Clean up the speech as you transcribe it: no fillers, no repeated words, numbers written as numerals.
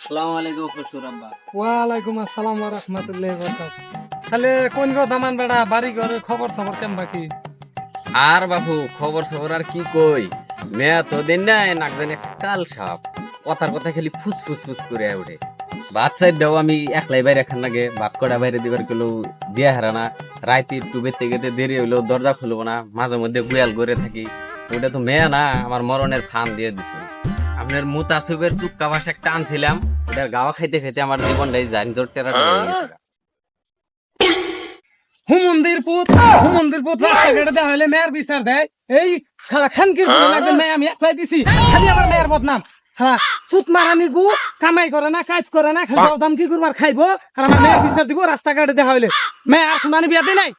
আসসালামু আলাইকুম শ্বশুর আব্বা। ওয়ালাইকুম আসসালাম ওয়া রাহমাতুল্লাহি ওয়া বারাকাতুহু। তাহলে কোন গো দামান বেড়া বাড়ি ঘরে খবর সবর কেমন বাকি? আর বাবু খবর সবর আর কি কই, মেয়া তো দিন নাই নাক জানি একটা কাল সাপ, কথার কথা খালি ফুস ফুস ফুস করে উঠে। বাচ্চার দাও আমি একলাই বাইরে খান লাগে, ভাত কটা বাইরে দিবার গেলেও দিয়া হারা না, রাইতে একটু বেতে গেতে দেরি হইলেও দরজা খুলবো না, মাঝে মধ্যে গুয়াল করে থাকি। ওটা তো মেয়া না, আমার মরণের ফান দিয়ে দিছে। আপনার মুতাসিবের চুক্কা বাস একটা আনছিলাম, ওটার গাওয়া খাইতে খাইতে আমার জীবনটাই জানি জোর টেরাটা হয়ে গেছে। হুমন্দির পুত রাস্তাঘাটে দেওয়া হলে মেয়ের বিচার দেয়। এই শালা খানকির পুত লাগছে মেয়ে আমি একলাই দিছি, খালি আমার মেয়ের বদনাম। হ্যাঁ, সুত মারানির বউ কামাই করে না, কাজ করে না, খালি দাম কি করবার খাইবো আর আমার মেয়ের বিচার দিব রাস্তাঘাটে দেওয়া হইলে। মেয়ে আর কোনানি বিয়া দেয় নাই।